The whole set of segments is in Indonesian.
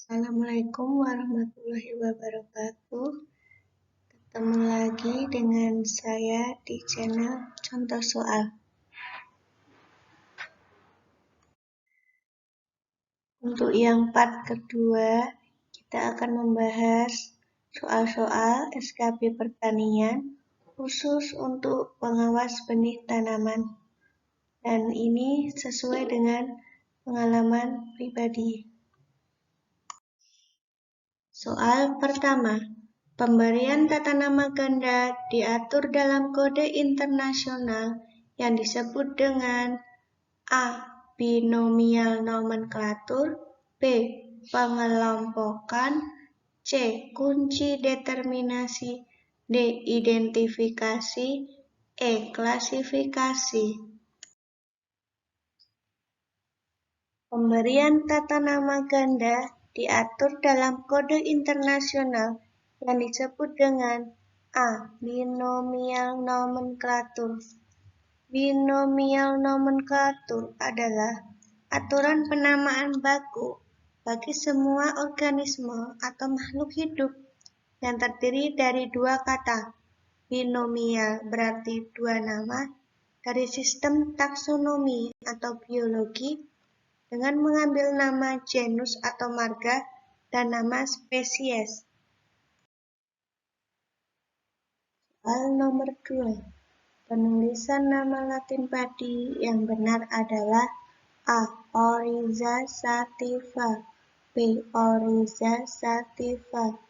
Assalamualaikum warahmatullahi wabarakatuh. Ketemu lagi dengan saya di channel Contoh Soal. Untuk yang part kedua, kita akan membahas soal-soal SKB pertanian khusus untuk pengawas benih tanaman. Dan ini sesuai dengan pengalaman pribadi. Soal pertama. Pemberian tata nama ganda diatur dalam kode internasional yang disebut dengan A. Binomial nomenklatur, B. Pengelompokan, C. Kunci determinasi, D. Identifikasi, E. Klasifikasi. Pemberian tata nama ganda diatur dalam kode internasional yang disebut dengan A. Binomial nomenklatur. Binomial nomenklatur adalah aturan penamaan baku bagi semua organisme atau makhluk hidup yang terdiri dari dua kata. Binomial berarti dua nama dari sistem taksonomi atau biologi dengan mengambil nama genus atau marga dan nama spesies. Soal nomor 2. Penulisan nama Latin padi yang benar adalah A. Oryza sativa, B. Oryza sativa,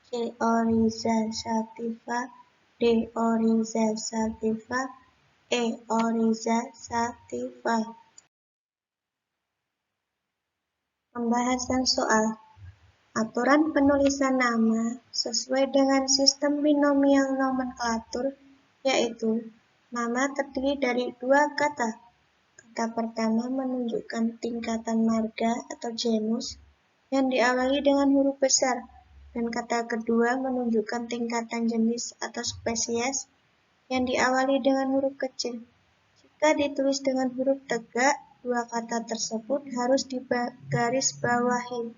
C. Oryza sativa, D. Oryza sativa, E. Oryza sativa. Pembahasan soal. Aturan penulisan nama sesuai dengan sistem binomial nomenklatur, yaitu nama terdiri dari dua kata. Kata pertama menunjukkan tingkatan marga atau genus yang diawali dengan huruf besar, dan kata kedua menunjukkan tingkatan jenis atau spesies yang diawali dengan huruf kecil. Jika ditulis dengan huruf tegak, dua kata tersebut harus digarisbawahi.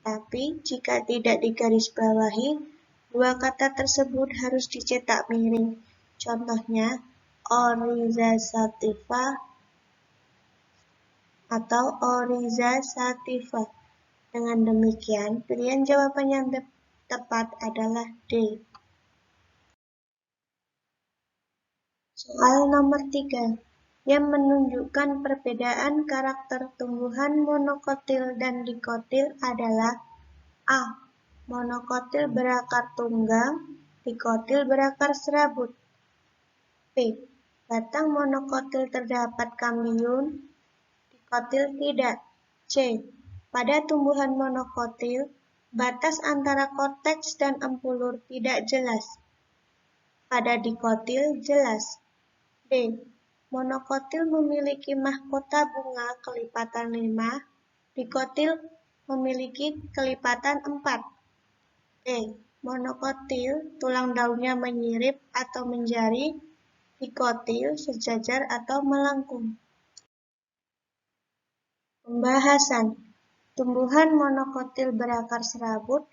Tapi jika tidak digarisbawahi, dua kata tersebut harus dicetak miring. Contohnya, Oryza sativa atau Oryza sativa. Dengan demikian, pilihan jawaban yang tepat adalah D. Soal nomor 3. Yang menunjukkan perbedaan karakter tumbuhan monokotil dan dikotil adalah A. Monokotil berakar tunggang, dikotil berakar serabut. B. Batang monokotil terdapat kambium, dikotil tidak. C. Pada tumbuhan monokotil, batas antara korteks dan empulur tidak jelas. Pada dikotil jelas. D. Monokotil memiliki mahkota bunga kelipatan 5, dikotil memiliki kelipatan 4. D. Monokotil tulang daunnya menyirip atau menjari, dikotil sejajar atau melengkung. Pembahasan. Tumbuhan monokotil berakar serabut,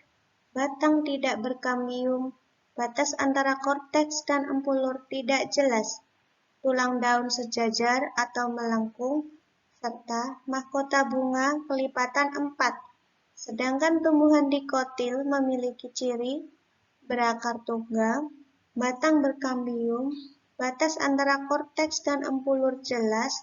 batang tidak berkambium, batas antara korteks dan empulur tidak jelas, tulang daun sejajar atau melengkung, serta mahkota bunga kelipatan 4. Sedangkan tumbuhan dikotil memiliki ciri berakar tunggang, batang berkambium, batas antara korteks dan empulur jelas,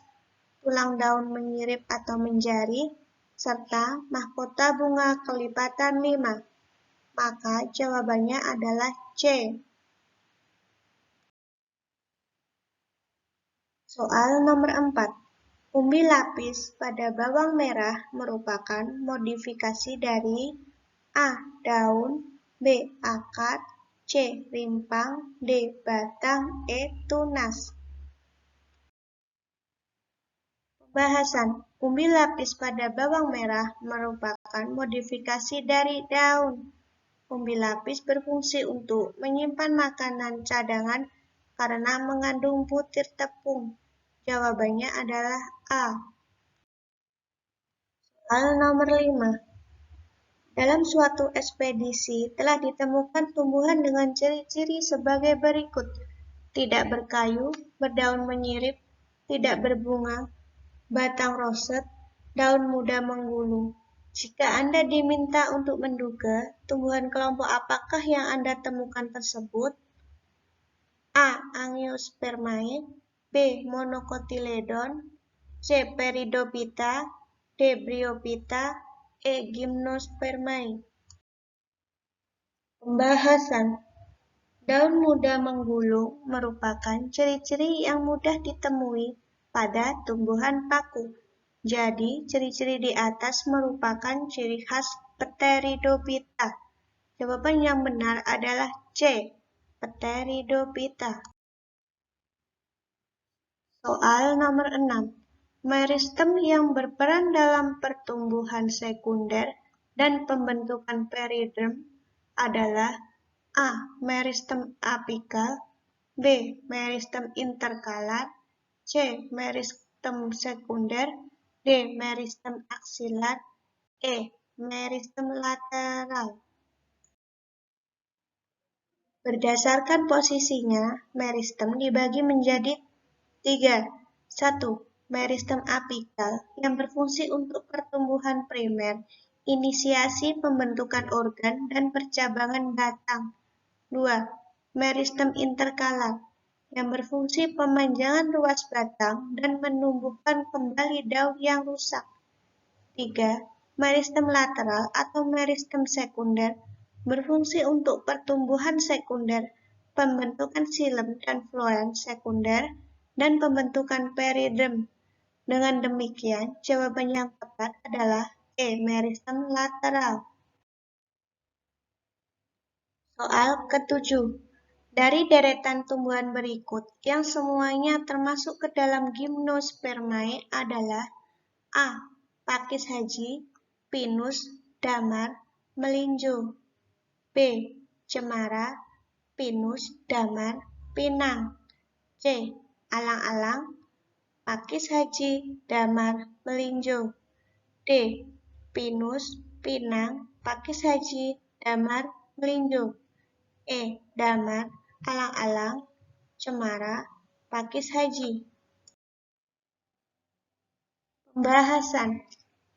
tulang daun menyirip atau menjari, serta mahkota bunga kelipatan 5. Maka jawabannya adalah C. Soal nomor 4. Umbi lapis pada bawang merah merupakan modifikasi dari A. Daun, B. Akar, C. Rimpang, D. Batang, E. Tunas. Pembahasan. Umbi lapis pada bawang merah merupakan modifikasi dari daun. Umbi lapis berfungsi untuk menyimpan makanan cadangan karena mengandung butir tepung. Jawabannya adalah A. Soal nomor 5. Dalam suatu ekspedisi telah ditemukan tumbuhan dengan ciri-ciri sebagai berikut: tidak berkayu, berdaun menyirip, tidak berbunga, batang roset, daun muda menggulung. Jika Anda diminta untuk menduga tumbuhan kelompok apakah yang Anda temukan tersebut: A. Angiospermae, B. Monocotyledon, C. Peridophyta, D. Bryophyta, E. Gymnospermae. Pembahasan. Daun muda menggulung merupakan ciri-ciri yang mudah ditemui pada tumbuhan paku. Jadi, ciri-ciri di atas merupakan ciri khas Pteridophyta. Jawaban yang benar adalah C. Pteridophyta. Soal nomor 6. Meristem yang berperan dalam pertumbuhan sekunder dan pembentukan periderm adalah A. Meristem apikal, B. Meristem interkalar, C. Meristem sekunder, D. Meristem aksilar, E. Meristem lateral. Berdasarkan posisinya, meristem dibagi menjadi 3. 1. Meristem apikal yang berfungsi untuk pertumbuhan primer, inisiasi pembentukan organ dan percabangan batang. 2. Meristem interkalar yang berfungsi pemanjangan ruas batang dan menumbuhkan kembali daun yang rusak. 3. Meristem lateral atau meristem sekunder berfungsi untuk pertumbuhan sekunder, pembentukan xilem dan floem sekunder, dan pembentukan periderm. Dengan demikian, jawaban yang tepat adalah E. Meristem lateral. Soal ke-7. Dari deretan tumbuhan berikut, yang semuanya termasuk ke dalam Gymnospermae adalah A. Pakis haji, pinus, damar, melinjo. B. Cemara, pinus, damar, pinang. C. Alang-alang, pakis haji, damar, melinjo. D. Pinus, pinang, pakis haji, damar, melinjo. E. Damar, alang-alang, cemara, pakis haji. Pembahasan.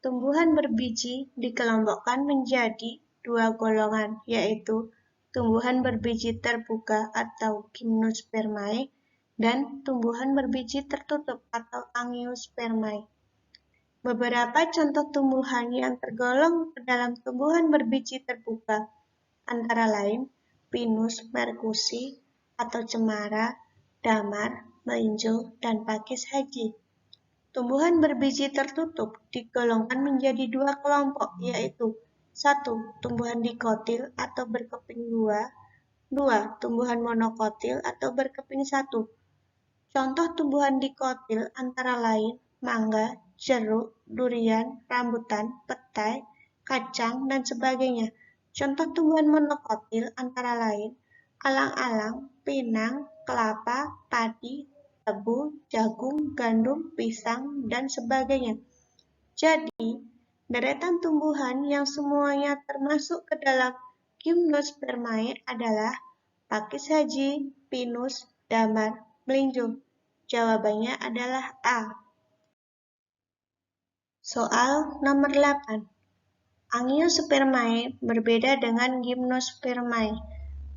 Tumbuhan berbiji dikelompokkan menjadi 2 golongan, yaitu tumbuhan berbiji terbuka atau Gymnospermae dan tumbuhan berbiji tertutup atau Angiospermae. Beberapa contoh tumbuhan yang tergolong ke dalam tumbuhan berbiji terbuka antara lain pinus merkusi atau cemara, damar, melinjo, dan pakis haji. Tumbuhan berbiji tertutup digolongkan menjadi 2 kelompok, yaitu 1. Tumbuhan dikotil atau berkeping 2, 2. Tumbuhan monokotil atau berkeping 1. Contoh tumbuhan dikotil antara lain mangga, jeruk, durian, rambutan, petai, kacang, dan sebagainya. Contoh tumbuhan monokotil antara lain alang-alang, pinang, kelapa, padi, tebu, jagung, gandum, pisang, dan sebagainya. Jadi, deretan tumbuhan yang semuanya termasuk ke dalam Gymnospermae adalah pakis haji, pinus, damar, melinjo. Jawabannya adalah A. Soal nomor 8. Angiospermae berbeda dengan Gymnospermae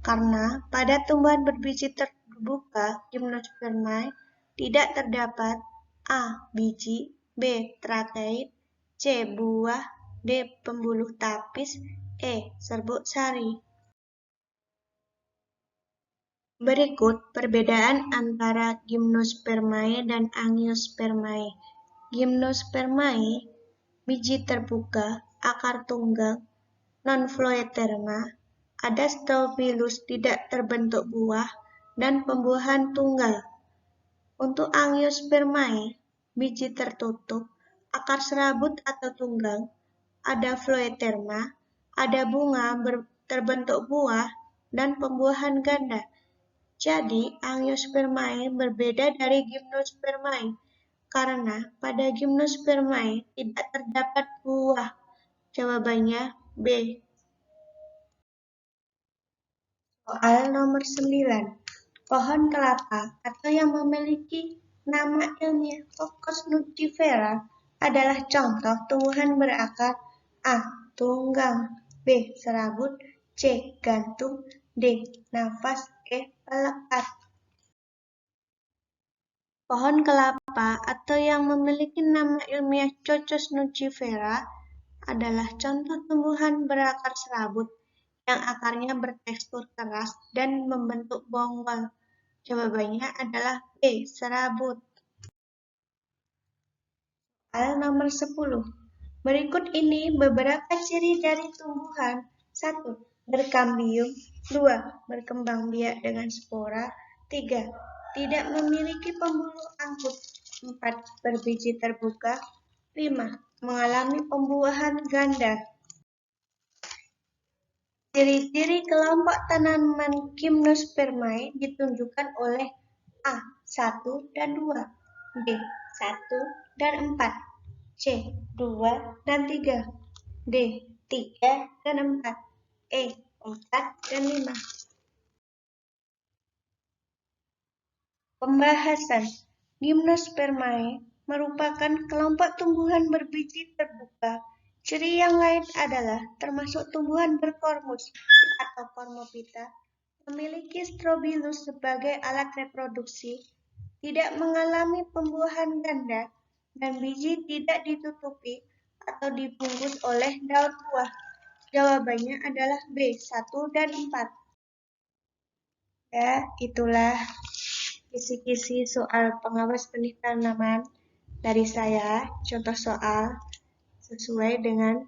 karena pada tumbuhan berbiji terbuka Gymnospermae tidak terdapat A. Biji, B. Trakeid, C. Buah, D. Pembuluh tapis, E. Serbuk sari. Berikut perbedaan antara Gymnospermae dan Angiospermae. Gymnospermae, biji terbuka, akar tunggang, non-phloeterma, ada staubilus tidak terbentuk buah, dan pembuahan tunggal. Untuk Angiospermae, biji tertutup, akar serabut atau tunggang, ada phloeterma, ada bunga terbentuk buah, dan pembuahan ganda. Jadi, Angiospermae berbeda dari Gymnospermae karena pada Gymnospermae tidak terdapat buah. Jawabannya B. Soal nomor 9. Pohon kelapa atau yang memiliki nama ilmiah Cocos nucifera adalah contoh tumbuhan berakar A. Tunggang, B. Serabut, C. Gantung, D. Nafas, E. Pelekat. Pohon kelapa atau yang memiliki nama ilmiah Cocos nucifera adalah contoh tumbuhan berakar serabut yang akarnya bertekstur keras dan membentuk bonggol. Jawabannya adalah B. Serabut. Soal nomor 10. Berikut ini beberapa ciri dari tumbuhan. 1. Berkambium. 2. Berkembang biak dengan spora. 3. Tidak memiliki pembuluh angkut. 4. Berbiji terbuka. 5. Mengalami pembuahan ganda. Ciri-ciri kelompok tanaman Gymnospermae ditunjukkan oleh A. 1 dan 2, B. 1 dan 4, C. 2 dan 3, D. 3 dan 4, E. 4 dan 5. Pembahasan. Gymnospermae merupakan kelompok tumbuhan berbiji terbuka. Ciri yang lain adalah termasuk tumbuhan berkormus atau kormopita, memiliki strobilus sebagai alat reproduksi, tidak mengalami pembuahan ganda, dan biji tidak ditutupi atau dibungkus oleh daun buah. Jawabannya adalah B. 1 dan 4. Ya, itulah kisi-kisi soal pengawas benih tanaman dari saya, contoh soal sesuai dengan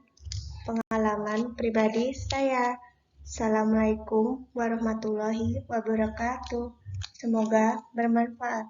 pengalaman pribadi saya. Assalamualaikum warahmatullahi wabarakatuh. Semoga bermanfaat.